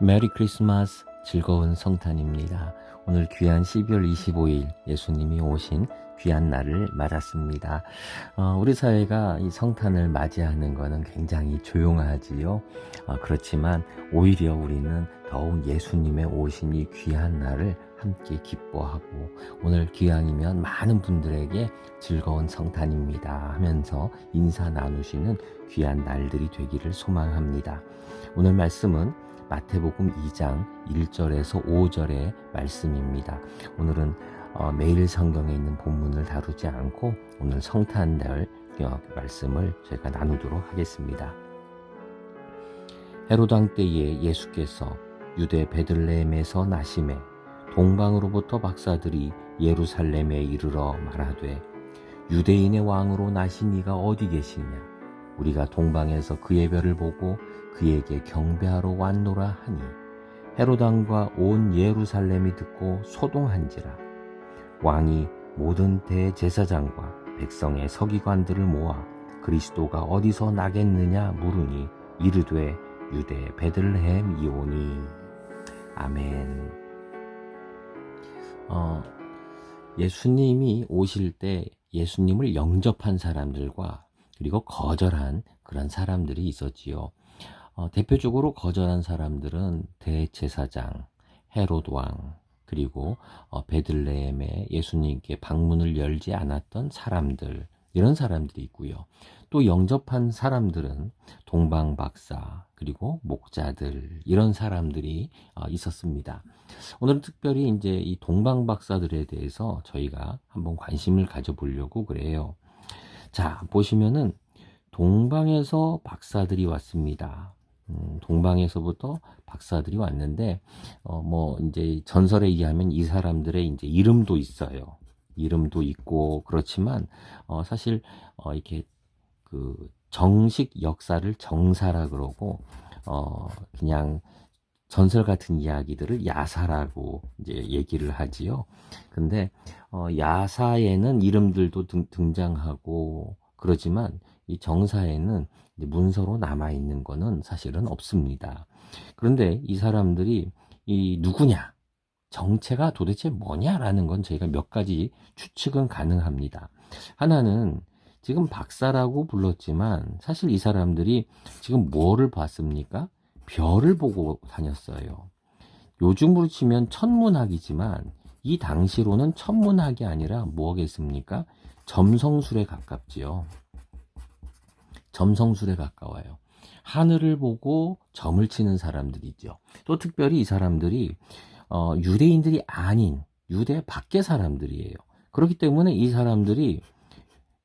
메리 크리스마스, 즐거운 성탄입니다. 오늘 귀한 12월 25일 예수님이 오신 귀한 날을 맞았습니다. 우리 사회가 이 성탄을 맞이하는 것은 굉장히 조용하지요. 그렇지만 오히려 우리는 더욱 예수님의 오신 이 귀한 날을 함께 기뻐하고, 오늘 기왕이면 많은 분들에게 즐거운 성탄입니다 하면서 인사 나누시는 귀한 날들이 되기를 소망합니다. 오늘 말씀은 마태복음 2장 1절에서 5절의 말씀입니다. 오늘은 매일 성경에 있는 본문을 다루지 않고 오늘 성탄절 말씀을 제가 나누도록 하겠습니다. 헤롯 왕 때에 예수께서 유대 베들레헴에서 나심에 동방으로부터 박사들이 예루살렘에 이르러 말하되, 유대인의 왕으로 나신 이가 어디 계시냐? 우리가 동방에서 그의 별을 보고 그에게 경배하러 왔노라 하니, 헤롯 왕과 온 예루살렘이 듣고 소동한지라. 왕이 모든 대제사장과 백성의 서기관들을 모아 그리스도가 어디서 나겠느냐 물으니 이르되 유대 베들레헴이오니. 아멘. 예수님이 오실 때 예수님을 영접한 사람들과 그리고 거절한 그런 사람들이 있었지요. 대표적으로 거절한 사람들은 대제사장, 헤롯 왕, 그리고 베들레헴에 예수님께 방문을 열지 않았던 사람들, 이런 사람들이 있고요. 또 영접한 사람들은 동방박사, 그리고 목자들, 이런 사람들이 있었습니다. 오늘은 특별히 이제 이 동방박사들에 대해서 저희가 한번 관심을 가져보려고 그래요. 자, 보시면은 동방에서 박사들이 왔습니다. 동방에서부터 박사들이 왔는데, 이제 전설에 의하면 이 사람들의 이제 이름도 있어요. 이름도 있고, 그렇지만, 사실, 이렇게, 정식 역사를 정사라 그러고, 그냥 전설 같은 이야기들을 야사라고 이제 얘기를 하지요. 근데, 야사에는 이름들도 등장하고, 그러지만, 이 정사에는 문서로 남아있는 거는 사실은 없습니다. 그런데 이 사람들이 누구냐? 정체가 도대체 뭐냐라는 건 저희가 몇 가지 추측은 가능합니다. 하나는 지금 박사라고 불렀지만 사실 이 사람들이 지금 뭐를 봤습니까? 별을 보고 다녔어요. 요즘으로 치면 천문학이지만 이 당시로는 천문학이 아니라 뭐겠습니까? 점성술에 가깝지요. 점성술에 가까워요. 하늘을 보고 점을 치는 사람들이죠. 또 특별히 이 사람들이 유대인들이 아닌 유대 밖의 사람들이에요. 그렇기 때문에 이 사람들이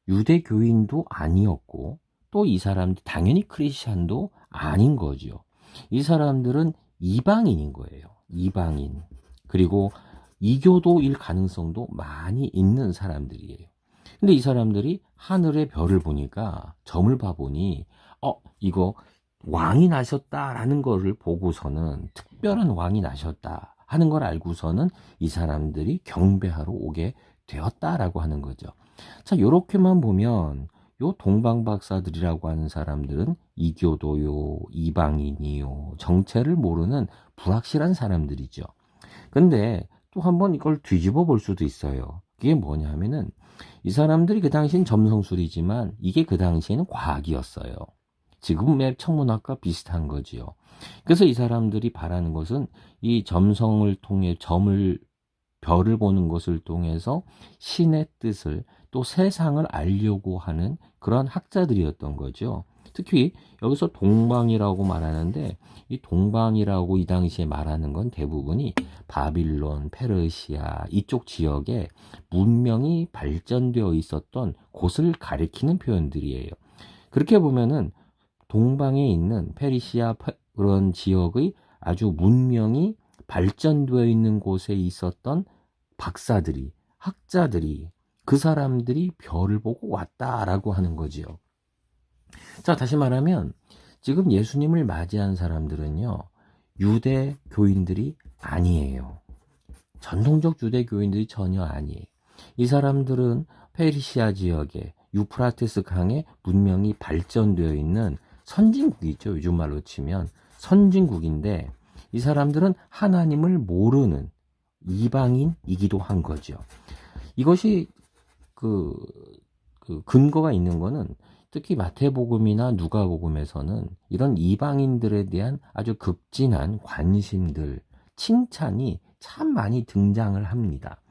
유대교인도 아니었고, 또 이 사람들 당연히 크리스찬도 아닌 거죠. 이 사람들은 이방인인 거예요. 이방인. 그리고 이교도일 가능성도 많이 있는 사람들이에요. 근데 이 사람들이 하늘의 별을 보니까, 점을 봐보니 이거 왕이 나셨다라는 거를 보고서는, 특별한 왕이 나셨다 하는 걸 알고서는 이 사람들이 경배하러 오게 되었다라고 하는 거죠. 자, 요렇게만 보면 요 동방박사들이라고 하는 사람들은 이교도요, 이방인이요, 정체를 모르는 불확실한 사람들이죠. 근데 또 한번 이걸 뒤집어 볼 수도 있어요. 그게 뭐냐 하면은, 이 사람들이 그 당시엔 점성술이지만 이게 그 당시에는 과학이었어요. 지금의 천문학과 비슷한 거지요. 그래서 이 사람들이 바라는 것은 이 점성을 통해 별을 보는 것을 통해서 신의 뜻을, 또 세상을 알려고 하는 그런 학자들이었던 거죠. 특히 여기서 동방이라고 말하는데, 이 동방이라고 이 당시에 말하는 건 대부분이 바빌론, 페르시아 이쪽 지역에 문명이 발전되어 있었던 곳을 가리키는 표현들이에요. 그렇게 보면은 동방에 있는 페르시아 그런 지역의 아주 문명이 발전되어 있는 곳에 있었던 박사들이, 학자들이, 그 사람들이 별을 보고 왔다라고 하는 거지요. 자, 다시 말하면 지금 예수님을 맞이한 사람들은요, 유대 교인들이 아니에요. 전통적 유대 교인들이 전혀 아니에요. 이 사람들은 페르시아 지역에 유프라테스 강에 문명이 발전되어 있는 선진국이죠. 요즘 말로 치면 선진국인데, 이 사람들은 하나님을 모르는 이방인이기도 한 거죠. 이것이 그 근거가 있는 거는 특히 마태복음이나 누가복음에서는 이런 이방인들에 대한 아주 급진한 관심들, 칭찬이 참 많이 등장을 합니다.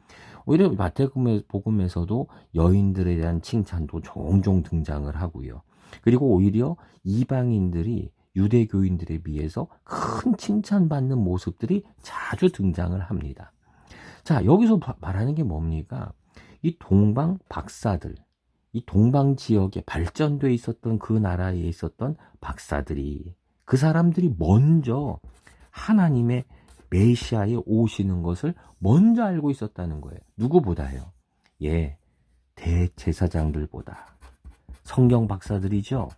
오히려 마태복음에서도 여인들에 대한 칭찬도 종종 등장을 하고요. 그리고 오히려 이방인들이 유대교인들에 비해서 큰 칭찬받는 모습들이 자주 등장을 합니다. 자, 여기서 말하는 게 뭡니까? 이 동방 박사들, 이 동방 지역에 발전돼 있었던 그 나라에 있었던 박사들이, 그 사람들이 먼저 하나님의 메시아에 오시는 것을 먼저 알고 있었다는 거예요. 누구보다요? 예, 대제사장들보다. 성경 박사들이죠.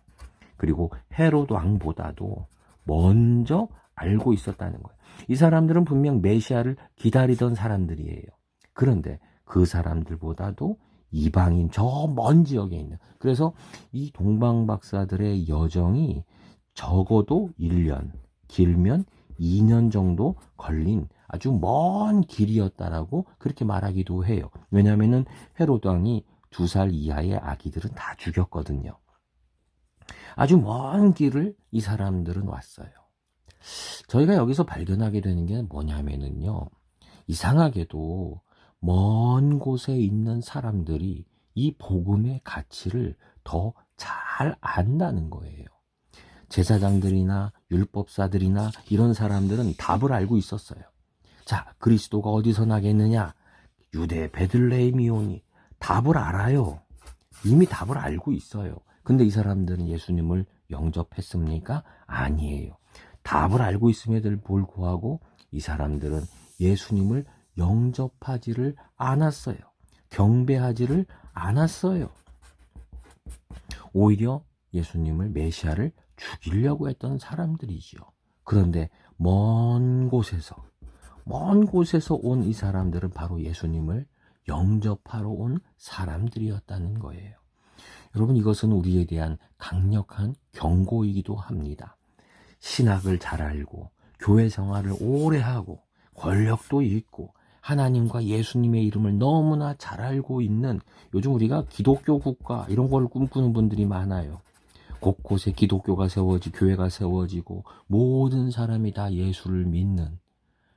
그리고 헤롯 왕보다도 먼저 알고 있었다는 거예요. 이 사람들은 분명 메시아를 기다리던 사람들이에요. 그런데 그 사람들보다도 이방인 저 먼 지역에 있는, 그래서 이 동방 박사들의 여정이 적어도 1년, 길면 2년 정도 걸린 아주 먼 길이었다라고 그렇게 말하기도 해요. 왜냐하면은 헤롯 왕이 2살 이하의 아기들은 다 죽였거든요. 아주 먼 길을 이 사람들은 왔어요. 저희가 여기서 발견하게 되는 게 뭐냐면은요, 이상하게도 먼 곳에 있는 사람들이 이 복음의 가치를 더 잘 안다는 거예요. 제사장들이나 율법사들이나 이런 사람들은 답을 알고 있었어요. 자, 그리스도가 어디서 나겠느냐? 유대 베들레헴이오니. 답을 알아요. 이미 답을 알고 있어요. 근데 이 사람들은 예수님을 영접했습니까? 아니에요. 답을 알고 있음에도 불구하고 이 사람들은 예수님을 영접하지를 않았어요. 경배하지를 않았어요. 오히려 예수님을, 메시아를 죽이려고 했던 사람들이죠. 그런데 먼 곳에서 온 이 사람들은 바로 예수님을 영접하러 온 사람들이었다는 거예요. 여러분, 이것은 우리에 대한 강력한 경고이기도 합니다. 신학을 잘 알고 교회 생활을 오래 하고 권력도 있고 하나님과 예수님의 이름을 너무나 잘 알고 있는, 요즘 우리가 기독교 국가 이런 걸 꿈꾸는 분들이 많아요. 곳곳에 기독교가 세워지고 교회가 세워지고 모든 사람이 다 예수를 믿는,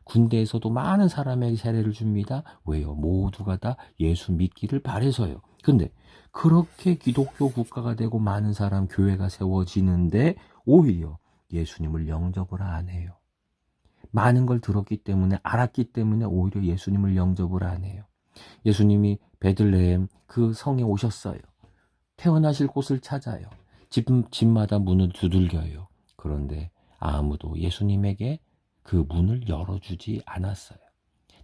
군대에서도 많은 사람에게 세례를 줍니다. 왜요? 모두가 다 예수 믿기를 바라서요. 근데 그렇게 기독교 국가가 되고 많은 사람 교회가 세워지는데 오히려 예수님을 영접을 안 해요. 많은 걸 들었기 때문에, 알았기 때문에 오히려 예수님을 영접을 안 해요. 예수님이 베들레헴 그 성에 오셨어요. 태어나실 곳을 찾아요. 집마다 문을 두들겨요. 그런데 아무도 예수님에게 그 문을 열어주지 않았어요.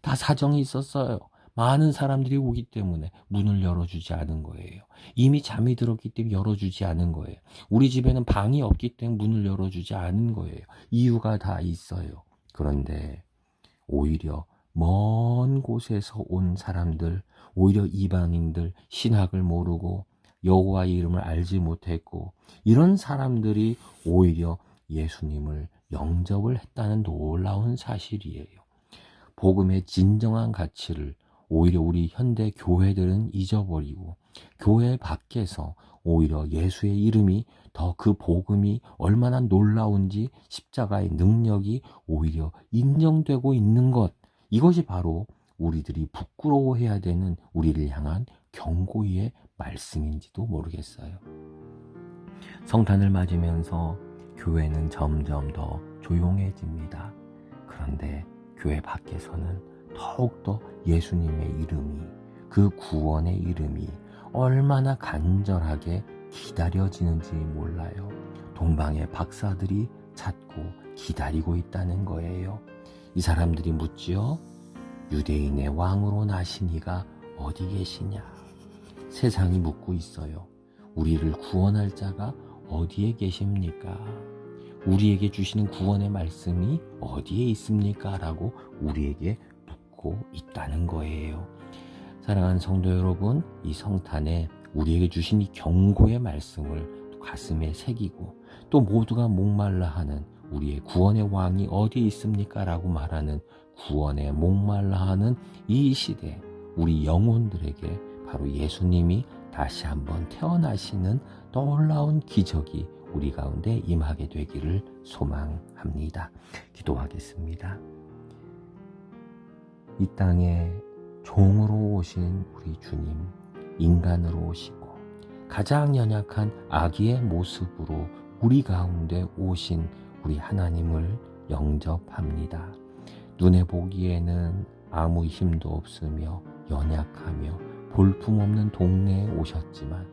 다 사정이 있었어요. 많은 사람들이 오기 때문에 문을 열어주지 않은 거예요. 이미 잠이 들었기 때문에 열어주지 않은 거예요. 우리 집에는 방이 없기 때문에 문을 열어주지 않은 거예요. 이유가 다 있어요. 그런데 오히려 먼 곳에서 온 사람들, 오히려 이방인들, 신학을 모르고 여호와의 이름을 알지 못했고 이런 사람들이 오히려 예수님을 영접을 했다는 놀라운 사실이에요. 복음의 진정한 가치를 오히려 우리 현대 교회들은 잊어버리고 교회 밖에서 오히려 예수의 이름이 더, 그 복음이 얼마나 놀라운지, 십자가의 능력이 오히려 인정되고 있는 것, 이것이 바로 우리들이 부끄러워해야 되는 우리를 향한 경고의 말씀인지도 모르겠어요. 성탄을 맞으면서 교회는 점점 더 조용해집니다. 그런데 교회 밖에서는 더욱더 예수님의 이름이, 그 구원의 이름이 얼마나 간절하게 기다려지는지 몰라요. 동방의 박사들이 찾고 기다리고 있다는 거예요. 이 사람들이 묻지요. 유대인의 왕으로 나신 이가 어디 계시냐? 세상이 묻고 있어요. 우리를 구원할 자가 어디에 계십니까? 우리에게 주시는 구원의 말씀이 어디에 있습니까? 라고 우리에게 묻고 있다는 거예요. 사랑하는 성도 여러분, 이 성탄에 우리에게 주신 이 경고의 말씀을 가슴에 새기고 또 모두가 목말라 하는 우리의 구원의 왕이 어디에 있습니까? 라고 말하는 구원에 목말라하는 이 시대, 우리 영혼들에게 바로 예수님이 다시 한번 태어나시는 놀라운 기적이 우리 가운데 임하게 되기를 소망합니다. 기도하겠습니다. 이 땅에 종으로 오신 우리 주님, 인간으로 오시고 가장 연약한 아기의 모습으로 우리 가운데 오신 우리 하나님을 영접합니다. 눈에 보기에는 아무 힘도 없으며 연약하며 볼품없는 동네에 오셨지만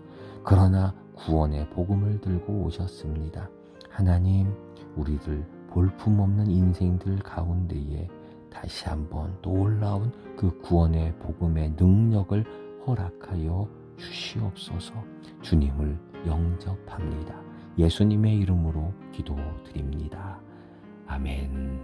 그러나 구원의 복음을 들고 오셨습니다. 하나님, 우리들 볼품없는 인생들 가운데에 다시 한번 놀라운 그 구원의 복음의 능력을 허락하여 주시옵소서. 주님을 영접합니다. 예수님의 이름으로 기도드립니다. 아멘.